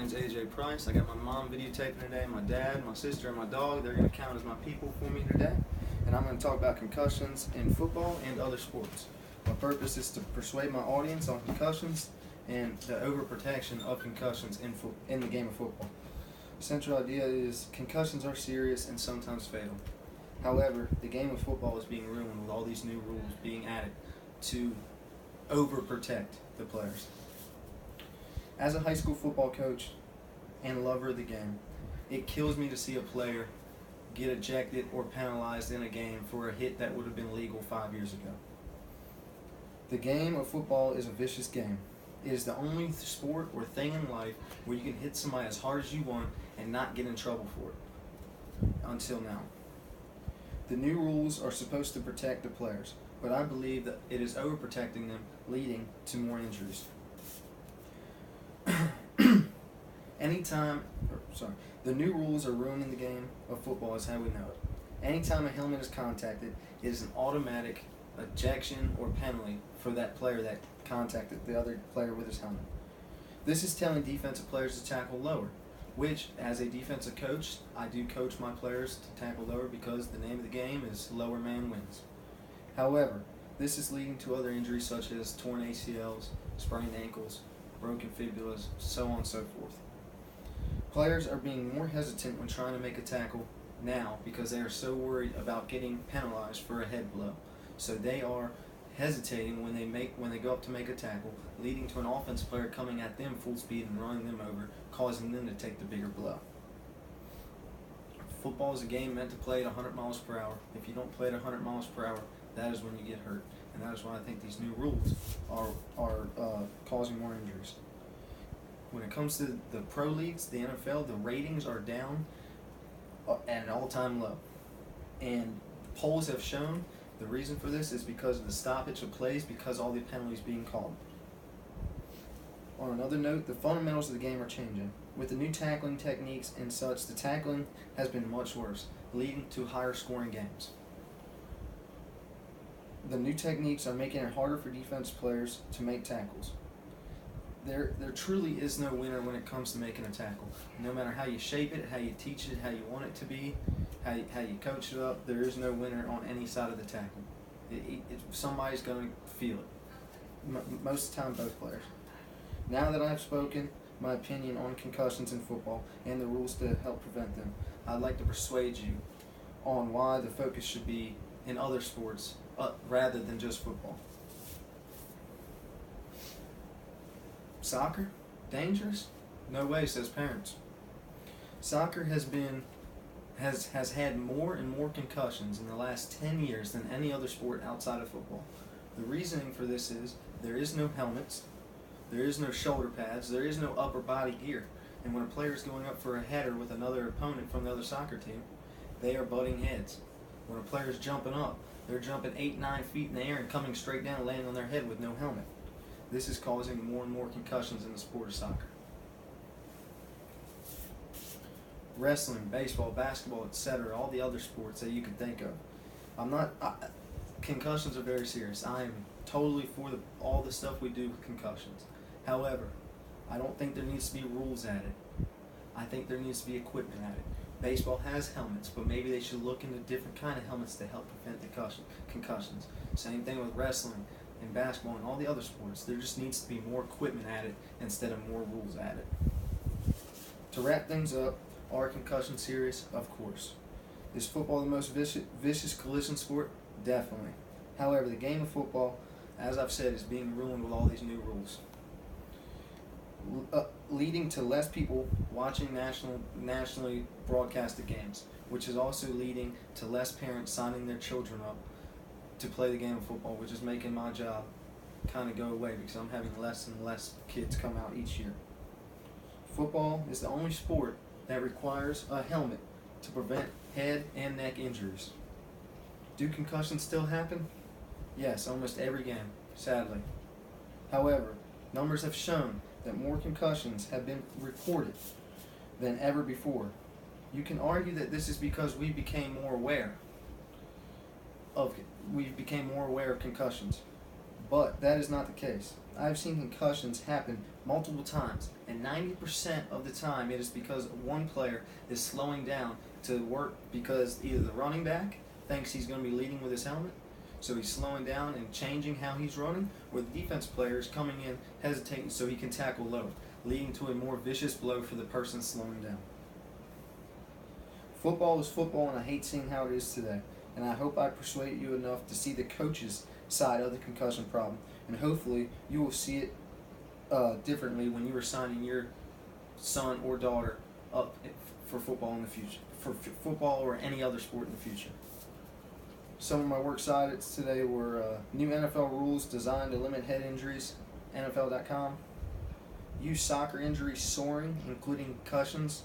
name's AJ Price. I got my mom videotaping today, my dad, my sister, and my dog. They're going to count as my people for me today. And I'm going to talk about concussions in football and other sports. My purpose is to persuade my audience on concussions and the overprotection of concussions in the game of football. The central idea is concussions are serious and sometimes fatal. However, the game of football is being ruined with all these new rules being added to overprotect the players. As a high school football coach and lover of the game, it kills me to see a player get ejected or penalized in a game for a hit that would have been legal 5 years ago. The game of football is a vicious game. It is the only sport or thing in life where you can hit somebody as hard as you want and not get in trouble for it. Until now. The new rules are supposed to protect the players, but I believe that it is overprotecting them, leading to more injuries. The new rules are ruining the game of football as how we know it. Anytime a helmet is contacted, it is an automatic ejection or penalty for that player that contacted the other player with his helmet. This is telling defensive players to tackle lower, which, as a defensive coach, I do coach my players to tackle lower because the name of the game is lower man wins. However, this is leading to other injuries such as torn ACLs, sprained ankles, broken fibulas, so on and so forth. Players are being more hesitant when trying to make a tackle now because they are so worried about getting penalized for a head blow. So they are hesitating when they go up to make a tackle, leading to an offensive player coming at them full speed and running them over, causing them to take the bigger blow. Football is a game meant to play at 100 miles per hour. If you don't play at 100 miles per hour, that is when you get hurt. And that is why I think these new rules are causing more injuries. When it comes to the pro leagues, the NFL, the ratings are down at an all-time low. And polls have shown the reason for this is because of the stoppage of plays because all the penalties being called. On another note, the fundamentals of the game are changing. With the new tackling techniques and such, the tackling has been much worse, leading to higher scoring games. The new techniques are making it harder for defense players to make tackles. There truly is no winner when it comes to making a tackle. No matter how you shape it, how you teach it, how you want it to be, how you coach it up, there is no winner on any side of the tackle. Somebody's going to feel it. Most of the time, both players. Now that I've spoken my opinion on concussions in football and the rules to help prevent them, I'd like to persuade you on why the focus should be in other sports rather than just football. Soccer? Dangerous? No way, says parents. Soccer has had more and more concussions in the last 10 years than any other sport outside of football. The reasoning for this is there is no helmets, there is no shoulder pads, there is no upper body gear. And when a player is going up for a header with another opponent from the other soccer team, they are butting heads. When a player is jumping up, they're jumping 8-9 feet in the air and coming straight down, landing on their head with no helmet. This is causing more and more concussions in the sport of soccer. Wrestling, baseball, basketball, etc., all the other sports that you could think of. Concussions are very serious. I am totally for all the stuff we do with concussions. However, I don't think there needs to be rules added. I think there needs to be equipment added. Baseball has helmets, but maybe they should look into different kind of helmets to help prevent concussions. Same thing with wrestling and basketball and all the other sports. There just needs to be more equipment added instead of more rules added. To wrap things up, are concussions serious? Of course. Is football the most vicious collision sport? Definitely. However, the game of football, as I've said, is being ruined with all these new rules, leading to less people watching nationally broadcasted games, which is also leading to less parents signing their children up to play the game of football, which is making my job kind of go away because I'm having less and less kids come out each year. Football is the only sport that requires a helmet to prevent head and neck injuries. Do concussions still happen? Yes, almost every game, sadly. However, numbers have shown that more concussions have been reported than ever before. You can argue that this is because we became more aware of concussions, but that is not the case. I've seen concussions happen multiple times, and 90% of the time it is because one player is slowing down to work because either the running back thinks he's going to be leading with his helmet, so he's slowing down and changing how he's running, or the defense player is coming in hesitating so he can tackle low, leading to a more vicious blow for the person slowing down. Football is football, and I hate seeing how it is today. And I hope I persuaded you enough to see the coach's side of the concussion problem. And hopefully you will see it differently when you are signing your son or daughter up for football in the future, for football or any other sport in the future. Some of my works cited today were new NFL rules designed to limit head injuries, NFL.com. Youth soccer injuries soaring, including concussions,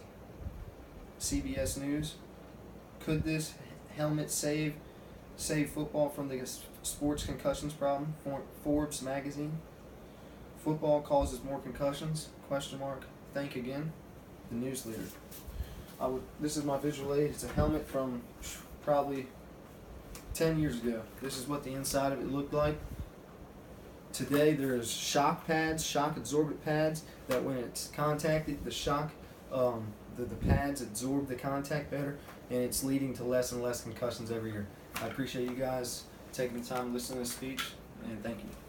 CBS News. Could this helmet save football from the sports concussions problem? Forbes magazine. Football causes more concussions? ? Think again. The news leader. This is my visual aid. It's a helmet from probably 10 years ago. This is what the inside of it looked like. Today there's shock pads, shock absorbent pads, that when it's contacted, the shock, the pads absorb the contact better, and it's leading to less and less concussions every year. I appreciate you guys taking the time to listen to this speech, and thank you.